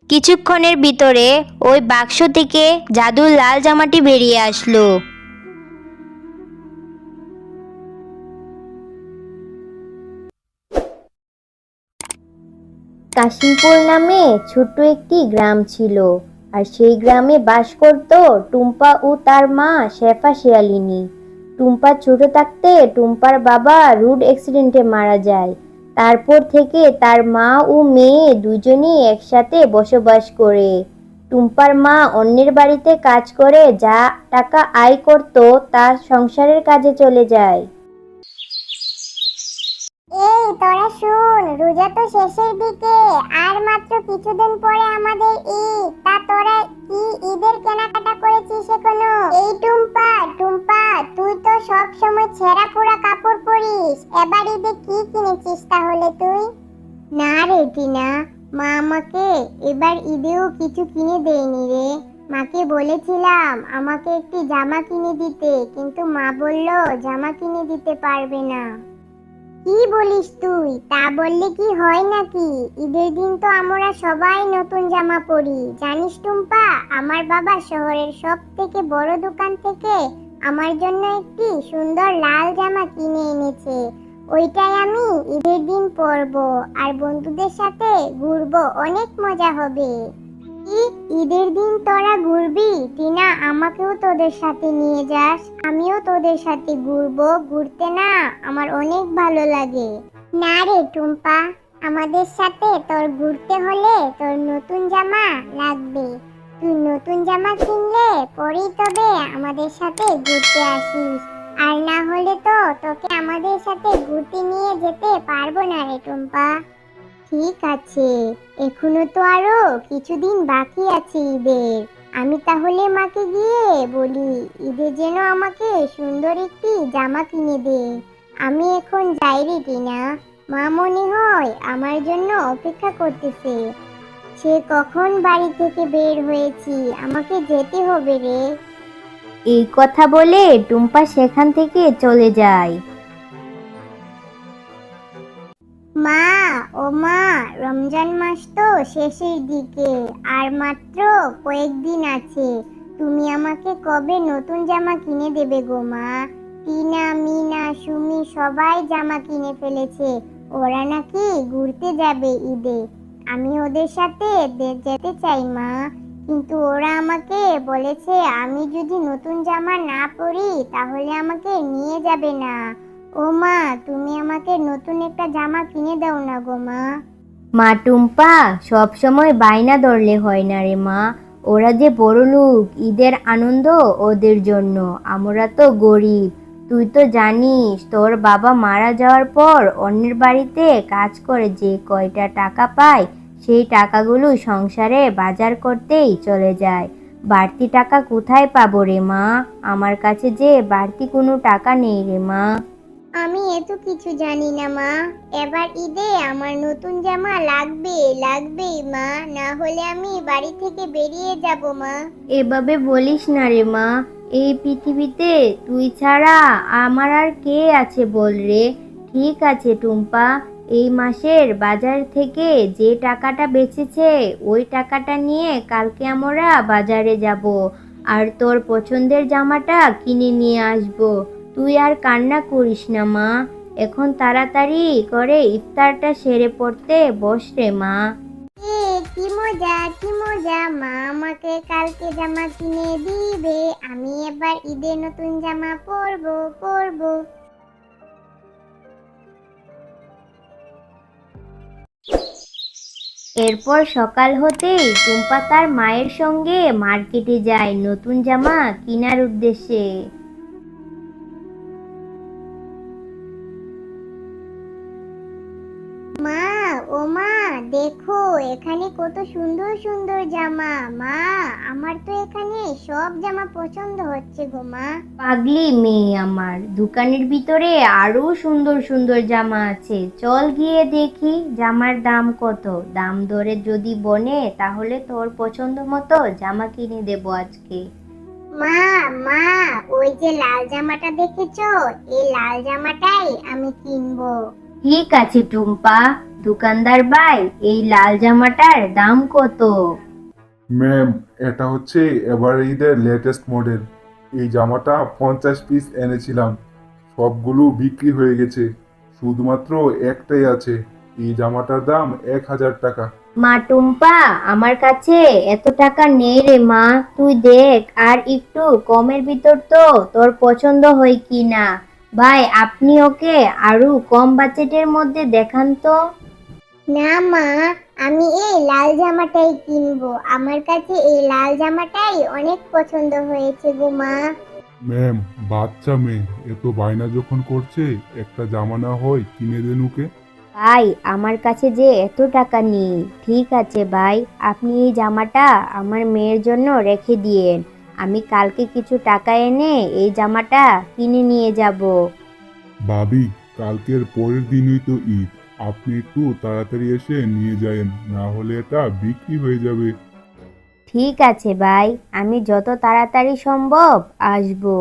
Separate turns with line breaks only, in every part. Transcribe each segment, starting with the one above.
কিছুক্ষণের ভিতরে ওই বাক্স থেকে জাদুর লাল জামাটি বেরিয়ে আসলো। কাশিমপুর নামে ছোট্ট একটি গ্রাম ছিল, আর সেই গ্রামে বাস করত টুম্পা ও তার মা শেফা শিয়ালিনী। টুম্পা ছোট থাকতে টুম্পার বাবা রোড অ্যাক্সিডেন্টে মারা যায়। তারপর থেকে তার মা ও মেয়ে দুজনেই একসাথে বসবাস করে। টুম্পার মা অন্যের বাড়িতে কাজ করে যা টাকা আয় করত তা সংসারের কাজে চলে যায়।
এই তোরা শুন, রোজা তো শেষের দিকে, আর মাত্র কিছুদিন পরে আমাদের ঈদ। তা তোরা কি ঈদের কেনাকাটা করেছিস এখনো? এই টুম্পা, টুম্পা, তুই তো সব সময় ছেঁড়া পোড়া কাপড় পরিস, এবার ঈদে কি কিনেছিস তাহলে তুই? না রে টিনা, মা আমাকে এবার ঈদেও কিছু কিনে দেয়নি রে। মাকে বলেছিলাম আমাকে একটি জামা কিনে দিতে, কিন্তু মা বলল জামা কিনে দিতে পারবে না। কি বলিস তুই? তা বললে কি হয় নাকি? ঈদের দিন তো আমরা সবাই নতুন জামা পরি। জানিস টুম্পা, আমার বাবা শহরের সব থেকে বড় দোকান থেকে আমার জন্য একটি সুন্দর লাল জামা কিনে এনেছে। ওইটাই আমি ঈদের দিন পরবো, আর বন্ধুদের সাথে ঘুরবো, অনেক মজা হবে। কি, ঈদের দিন তোরা ঘুরবি? টিনা, আমাকেও তোদের সাথে নিয়ে যাস, আমিও তোদের সাথে ঘুরবো। ঘুরতে না আমার অনেক ভালো লাগে। না রে টুম্পা, আমাদের সাথে তোর ঘুরতে হলে তোর নতুন জামা লাগবে। তুই নতুন জামা কিনলে পরেই তবে আমাদের সাথে ঘুরতে আসিস, আর না হলে তো তোকে আমাদের সাথে ঘুরতে নিয়ে যেতে পারবো না রে টুম্পা। ঠিক আছে, এখনো তো আরো কিছুদিন বাকি আছে ঈদের। আমি তাহলে মাকে গিয়ে বলি ঈদের যেন আমাকে সুন্দর একটি জামা কিনে দে। আমি এখন যাই রে টিনা, মা মনে হয় আমার জন্য অপেক্ষা করতেছে। সে কখন বাড়ি থেকে বের হয়েছি, আমাকে যেতে হবে রে।
এই কথা বলে টুম্পা সেখান থেকে চলে যায়।
মা, ও মা, রমজান মাস তো শেষের দিকে, আর মাত্র কয়েকদিন আছে। তুমি আমাকে কবে নতুন জামা কিনে দেবে গো মা? টিনা, মিনা, সুমি সবাই জামা কিনে ফেলেছে। ওরা নাকি ঘুরতে যাবে ঈদে। আমি ওদের সাথে যেতে চাই মা, কিন্তু ওরা আমাকে বলেছে আমি যদি নতুন জামা না পরি তাহলে আমাকে নিয়ে যাবে না। ও মা, তুমি আমাকে নতুন একটা জামা কিনে দাও না গো মা।
মা টুম্পা, সব সময় বায়না ধরলে হয় না রে মা। ওরা যে বড়লোক, ঈদের আনন্দ ওদের জন্য, আমরা তো গরিব। তুই তো জানিস তোর বাবা মারা যাওয়ার পর অন্যের বাড়িতে কাজ করে যে কয়টা টাকা পায় সেই টাকাগুলো সংসারে বাজার করতেই চলে যায়। বাড়তি টাকা কোথায় পাবো রে মা? আমার কাছে যে বাড়তি কোনো টাকা নেই রে মা।
আমি এত কিছু জানি না মা, এবার ঈদে আমার নতুন জামা লাগবে, লাগবেই মা, না হলে আমি বাড়ি থেকে বেরিয়ে যাব মা।
এভাবে বলিস না রে মা। এই পৃথিবীতে তুই ছাড়া আমার আর কে আছে বল রে। ঠিক আছে টুম্পা, এই মাসের বাজার থেকে যে টাকাটা বেঁচেছে ওই টাকাটা নিয়ে কালকে আমরা বাজারে যাব, আর তোর পছন্দের জামাটা কিনে নিয়ে আসব। তুই আর কান্না করিস না মা। এখন তাড়াতাড়ি করে ইফতারটা সেরে পড়তে বস রে মা।
কি মজা, কি মজা, মা আমাকে কালকে জামা কিনে দিবে, আমি এবার ঈদে নতুন জামা পরবো, পরবো।
এরপর সকাল হতেই টুম্পা তার মায়ের সঙ্গে মার্কেটে যায় নতুন জামা কেনার উদ্দেশ্যে।
মা, ও মা, দেখো এখানে কত সুন্দর সুন্দর জামা। মা, আমার তো এখানে সব জামা পছন্দ হচ্ছে গো মা।
পাগলি মেয়ে আমার, দোকানের ভিতরে আরো সুন্দর সুন্দর জামা আছে, চল গিয়ে দেখি জামার দাম কত। দাম দরে যদি বনে তাহলে তোর পছন্দ মতো জামা কিনে দেবো আজকে।
মা, মা, ওই যে লাল জামাটা দেখেছো, এই লাল জামাটাই আমি কিনবো।
ঠিক আছে টুম্পা, দোকানদার ভাই, এই লাল জামাটার দাম কত?
ম্যাম, এটা হচ্ছে এবার ঈদের লেটেস্ট মডেল। এই জামাটা 50 পিস এনেছিলাম, সবগুলো বিক্রি হয়ে গেছে, শুধুমাত্র একটাই আছে। এই জামাটার দাম 1000 টাকা।
মা টুম্পা, আমার কাছে এত টাকা নেই রে মা, তুই দেখ আর একটু কমের ভিতর তো তোর পছন্দ হয় কি না। ভাই, আপনি ওকে আরো কম বাজেটের মধ্যে দেখান তো।
না মা, আমি এই লাল জামাটাই কিনবো। আমার কাছে এই লাল জামাটাই অনেক পছন্দ হয়েছে গো মা।
ম্যাম, বাচ্চা মেয়ে এত বায়না যখন করছে, একটা জামা না হয় কিনে দেন ওকে।
ভাই, আমার কাছে যে এত টাকা নেই। ঠিক আছে ভাই, আপনি এই জামাটা আমার মেয়ের জন্য রেখে দিয়েন। আমি কালকে কিছু টাকা এনে এই জামাটা কিনে নিয়ে যাব।
ভাবি, কালকের পরের দিনই তো ঈদ, আপনি একটু তাড়াতাড়ি এসে নিয়ে যায়েন, না হলে এটা বিক্রি হয়ে যাবে।
ঠিক আছে ভাই, আমি যত তাড়াতাড়ি সম্ভব আসবো।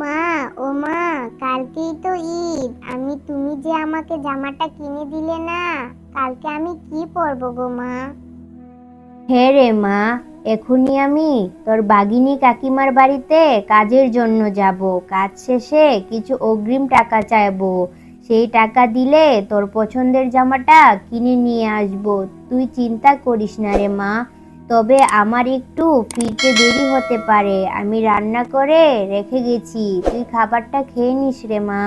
মা, ও মা, কালকেই তো ঈদ। তুমি যে আমাকে জামাটা কিনে দিলে না, কালকে আমি কি পরবো গো মা?
হ্যাঁ রে মা, এখনই আমি তোর বাগিনী কাকিমার বাড়িতে কাজের জন্য যাব। কাজ শেষে কিছু অগ্রিম টাকা চাইবো, সেই টাকা দিলে তোর পছন্দের জামাটা কিনে নিয়ে আসবো। তুই চিন্তা করিস না রে মা। তবে আমার একটু ফিরতে দেরি হতে পারে, আমি রান্না করে রেখে গেছি, তুই খাবারটা খেয়ে নিস রে মা।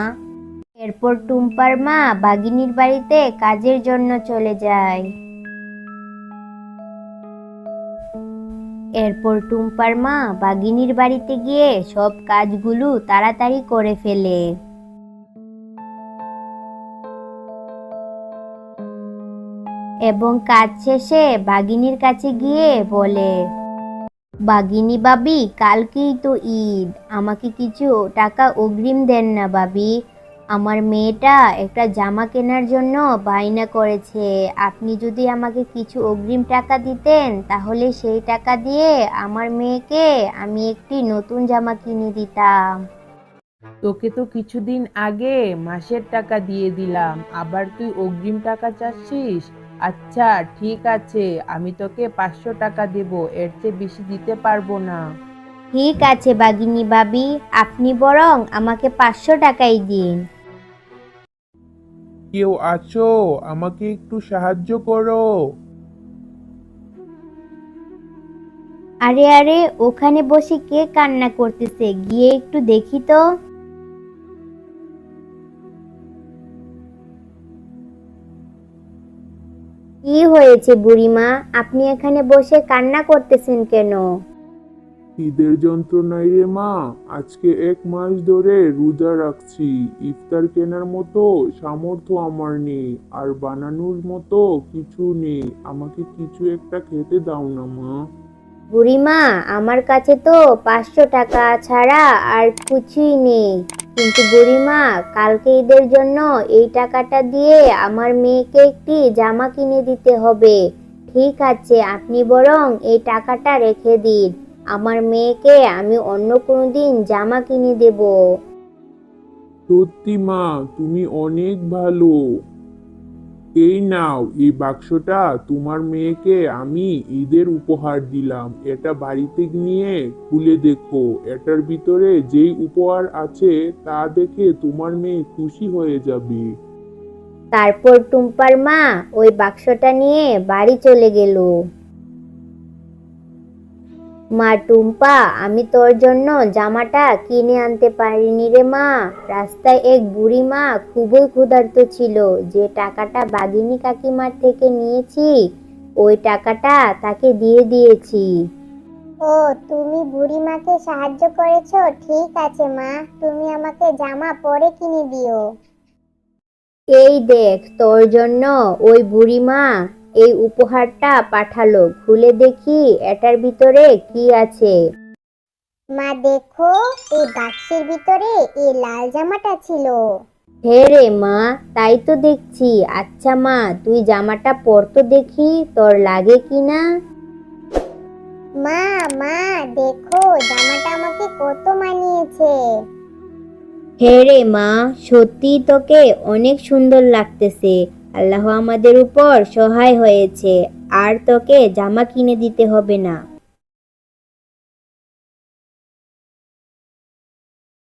এরপর টুম্পার মা বাগিনীর বাড়িতে কাজের জন্য চলে যায়। এরপর টুম্পার মা বাগিনীর বাড়িতে গিয়ে সব কাজগুলো তাড়াতাড়ি করে ফেলে এবং কাজ শেষে বাগিনীর কাছে গিয়ে বলে, বাগিনী বাবি, কালকেই তো ঈদ, আমাকে কিছু টাকা অগ্রিম দেন না বাবি। আমার মেয়েটা একটা জামা কেনার জন্য বায়না করেছে, আপনি যদি আমাকে কিছু অগ্রিম টাকা দিতেন তাহলে সেই টাকা দিয়ে আমার মেয়েকে আমি একটি নতুন জামা কিনে দিতাম।
তোকে তো কিছুদিন আগে মাসের টাকা দিয়ে দিলাম, আবার তুই অগ্রিম টাকা চাচ্ছিস? আচ্ছা ঠিক আছে, আমি তোকে 500 টাকা দেব, এর চেয়ে বেশি দিতে পারবো না।
ঠিক আছে বাগিনী বাবি, আপনি বরং আমাকে 500 টাকাই দিন।
কেউ আছো? আমাকে একটু সাহায্য করো।
আরে আরে, ওখানে বসে কে কান্না করতেছে, গিয়ে একটু দেখি তো। কি হয়েছে বুড়িমা, আপনি এখানে বসে কান্না করতেছেন কেন?
ঈদের যন্ত্রণায় রে মা, আজকে 1 মাস ধরে রোজা রাখছি। ইফতার কেনার মতো সামর্থ্য আমার নেই, আর বানানোর মতো কিছু নেই। আমাকে কিছু একটা খেতে দাও না মা।
বুড়িমা, আমার কাছে তো 500 টাকা ছাড়া আর কিছুই নেই। কিন্তু বুড়িমা, কালকে ঈদের জন্য এই টাকাটা দিয়ে আমার মেয়েকে একটি জামা কিনে দিতে হবে। ঠিক আছে, আপনি বরং এই টাকাটা রেখে দিন, আমার মেয়েকে আমি অন্য কোনো দিন জামা কিনে দেব।
সত্যি মা, তুমি অনেক ভালো। এই নাও, এই বাক্সটা তোমার মেয়েকে আমি ঈদের উপহার দিলাম। এটা বাড়িতে নিয়ে খুলে দেখো, এটার ভিতরে যেই উপহার আছে তা দেখে তোমার মেয়ে খুশি হয়ে যাবে।
তারপর টুম্পার মা ওই বাক্সটা নিয়ে বাড়ি চলে গেল। মা টুম্পা, আমি তোর জন্য জামাটা কিনে আনতে পারিনি রে মা। রাস্তায় এক বুড়ি মা খুবই ক্ষুধার্ত ছিল, যে টাকাটা বাগিনী কাকিমার থেকে নিয়েছি ওই টাকাটা তাকে দিয়ে দিয়েছি।
ও, তুমি বুড়িমাকে সাহায্য করেছো? ঠিক আছে মা, তুমি আমাকে জামা পরে কিনে দিও।
এই দেখ, তোর জন্য ওই বুড়ি মা এই উপহারটা পাঠালো, খুলে দেখি এটার ভিতরে কি আছে।
মা দেখো, এই বাক্সের ভিতরে এই লাল জামাটা ছিল।
হে রে মা, তাই তো দেখছি। আচ্ছা মা, তুই জামাটা পর তো দেখি তোর লাগে কিনা।
মা, মা দেখো, জামাটা আমাকে কত মানিয়েছে।
হে রে মা, সত্যি তোকে অনেক সুন্দর লাগতেছে। আল্লাহ আমাদের উপর সহায় হয়েছে, আর তোকে জামা কিনে দিতে হবে না।